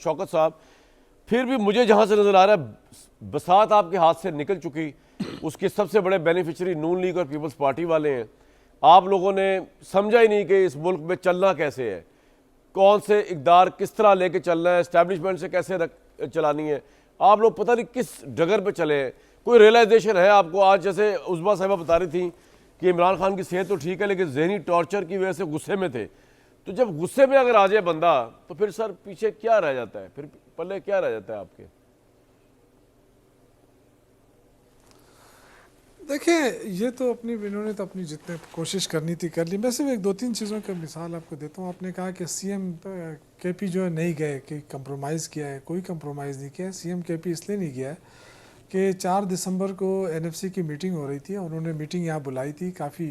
شوکت صاحب پھر بھی مجھے جہاں سے نظر آ رہا ہے بساط آپ کے ہاتھ سے نکل چکی, اس کے سب سے بڑے بینیفیشری نون لیگ اور پیپلز پارٹی والے ہیں. آپ لوگوں نے سمجھا ہی نہیں کہ اس ملک میں چلنا کیسے ہے, کون سے اقدار کس طرح لے کے چلنا ہے, اسٹیبلشمنٹ سے کیسے چلانی ہے. آپ لوگ پتہ نہیں کس ڈگر پہ چلے ہیں. کوئی ریئلائزیشن ہے آپ کو؟ آج جیسے عظمیٰ صاحبہ بتا رہی تھیں کہ عمران خان کی صحت تو ٹھیک ہے لیکن ذہنی ٹارچر کی وجہ سے غصے میں تھے. تو جب غصے میں اگر آ جائے بندہ تو پھر سر پیچھے کیا رہ جاتا ہے, پھر پلے کیا رہ جاتا ہے آپ کے؟ دیکھیں یہ تو انہوں نے تو اپنی جتنے کوشش کرنی تھی کر لی. میں صرف ایک دو تین چیزوں کا مثال آپ کو دیتا ہوں. آپ نے کہا کہ سی ایم کے پی جو ہے نہیں گئے کہ کمپرومائز کیا ہے. کوئی کمپرومائز نہیں کیا ہے. سی ایم کے پی اس لیے نہیں گیا ہے کہ 4 دسمبر کو این ایف سی کی میٹنگ ہو رہی تھی. انہوں نے میٹنگ یہاں بلائی تھی کافی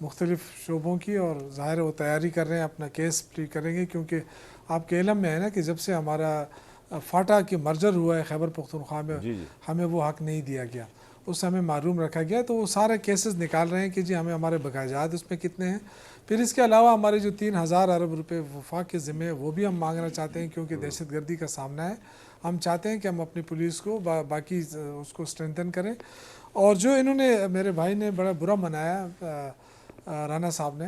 مختلف شعبوں کی, اور ظاہر ہے وہ تیاری کر رہے ہیں, اپنا کیس پلی کریں گے, کیونکہ آپ کے علم میں ہے نا کہ جب سے ہمارا فاٹا کی مرجر ہوا ہے خیبر پختونخوا میں, ہمیں وہ حق نہیں دیا گیا, اس سے ہمیں معروم رکھا گیا. تو وہ سارے کیسز نکال رہے ہیں کہ جی ہمیں ہمارے بقایات اس میں کتنے ہیں. پھر اس کے علاوہ ہمارے جو 3000 ارب روپے وفاق کے ذمہ وہ بھی ہم مانگنا چاہتے ہیں, کیونکہ دہشت گردی کا سامنا ہے. ہم چاہتے ہیں کہ ہم اپنی پولیس کو باقی اس کو اسٹرینتھن کریں. اور جو انہوں نے میرے بھائی نے بڑا برا منایا رانا صاحب نے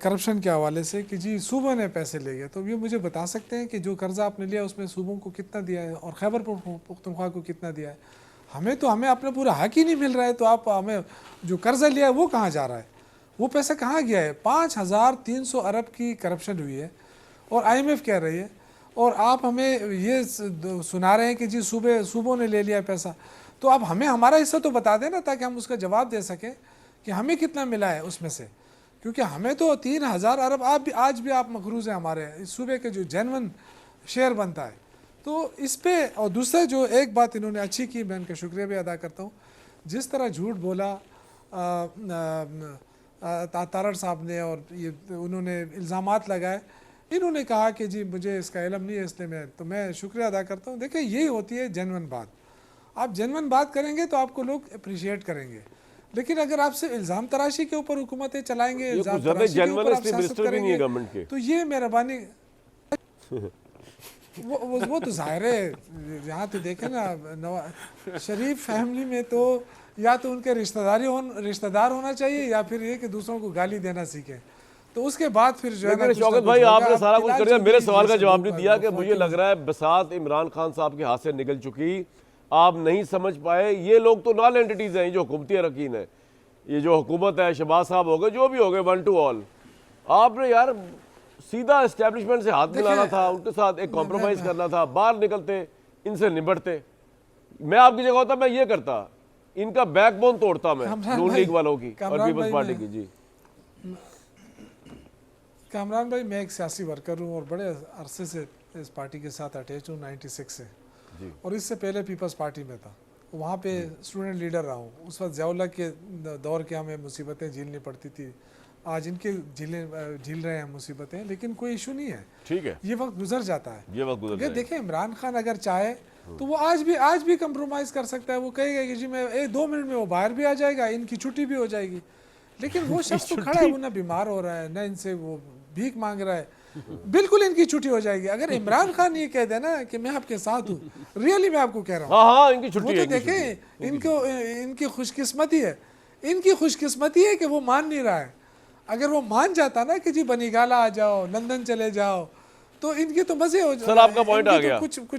کرپشن کے حوالے سے کہ جی صوبہ نے پیسے لے گئے, تو یہ مجھے بتا سکتے ہیں کہ جو قرضہ آپ نے لیا اس میں صوبوں کو کتنا دیا ہے اور خیبر پختونخوا کو کتنا دیا ہے؟ ہمیں اپنا پورا حق ہی نہیں مل رہا ہے. تو آپ ہمیں جو قرضہ لیا ہے وہ کہاں جا رہا ہے, وہ پیسہ کہاں گیا ہے؟ 5300 ارب کی کرپشن ہوئی ہے اور آئی ایم ایف کہہ رہی ہے, اور آپ ہمیں یہ سنا رہے ہیں کہ جی صوبوں نے لے لیا پیسہ. تو اب ہمیں ہمارا حصہ تو بتا دیں نا تاکہ ہم اس کا جواب دے سکیں کہ ہمیں کتنا ملا ہے اس میں سے, کیونکہ ہمیں تو 3000 ارب آج بھی آپ مقروض ہیں ہمارے اس صوبے کے جو جینون شیئر بنتا ہے. تو اس پہ, اور دوسرا جو ایک بات انہوں نے اچھی کی, میں ان کا شکریہ بھی ادا کرتا ہوں, جس طرح جھوٹ بولا تارڑ صاحب نے اور یہ انہوں نے الزامات لگائے, انہوں نے کہا کہ جی مجھے اس کا علم نہیں ہے اس لیے تو میں شکریہ ادا کرتا ہوں. دیکھیں یہی ہوتی ہے جینون بات. آپ جینون بات کریں گے تو آپ کو لوگ اپریشیٹ کریں گے, لیکن اگر آپ سے الزام تراشی کے اوپر حکومتیں چلائیں گے, الزام تراشی کے اوپر آپ سیاست کریں گے, تو یہ مہربانی وہ تو ظاہر ہے. یہاں تو دیکھیں نا شریف فیملی میں تو یا تو ان کے رشتہ دار ہونا چاہیے یا پھر یہ کہ دوسروں کو گالی دینا سیکھیں. تو اس کے بعد پھر جو ہے شوکت بھائی آپ نے سارا کچھ کر دیا, میرے سوال کا جواب نہیں دیا کہ مجھے لگ رہا ہے بساط عمران خان صاحب کے ہاتھ سے نکل چکی, آپ نہیں سمجھ پائے. یہ لوگ تو نال اینٹیز ہیں, جو حکومتی اراکین ہیں, یہ جو حکومت ہے, شہباز صاحب ہو گئے, جو بھی ہو گئے, ون ٹو آل. آپ نے یار سیدھا اسٹیبلشمنٹ سے ہاتھ ملانا تھا, ان کے ساتھ ایک کمپرومائز کرنا تھا, باہر نکلتے ان سے نبٹتے. میں آپ کی جگہ ہوتا میں یہ کرتا, ان کا بیک بون توڑتا میں نون لیگ والوں کی اور پیپلز پارٹی کی. جی کامران بھائی, میں ایک سیاسی ورکر ہوں اور بڑے عرصے سے اس پارٹی کے ساتھ اٹیچ ہوں, 96 سے, اور اس سے پہلے پیپلز پارٹی میں تھا, وہاں پہ اسٹوڈنٹ لیڈر رہا ہوں. اس وقت ضیاء اللہ کے دور کے ہمیں مصیبتیں جھیلنی پڑتی تھی, آج ان کے جھیل رہے ہیں مصیبتیں, لیکن کوئی ایشو نہیں ہے. ٹھیک ہے, یہ وقت گزر جاتا ہے, یہ وقت گزر جائے. دیکھیں عمران خان اگر چاہے تو وہ آج بھی کمپرومائز کر سکتا ہے. وہ کہے گا کہ جی میں 2 منٹ میں وہ باہر بھی آ جائے گا, ان کی چھٹی بھی ہو جائے گی. لیکن وہ شخص تو کھڑا ہے, وہ نہ بیمار ہو رہا ہے نہ ان سے وہ بھیک مانگ رہا ہے, بالکل ان کی چھٹی ہو جائے گی. اگر عمران خان یہ کہہ دے نا کہ میں آپ کے ساتھ ہوں, ریئلی میں آپ کو کہہ رہا ہوں, ہاں ان کی چھٹی ہے. وہ تو دیکھیں ان کی خوش قسمتی ہے, ان کی خوش قسمتی ہے کہ وہ مان نہیں رہا ہے. اگر وہ مان جاتا نا کہ جی بنی گالا آ جاؤ, لندن چلے جاؤ, تو ان کے تو مزے ہو جائے. سر آپ کا پوائنٹ آ گیا.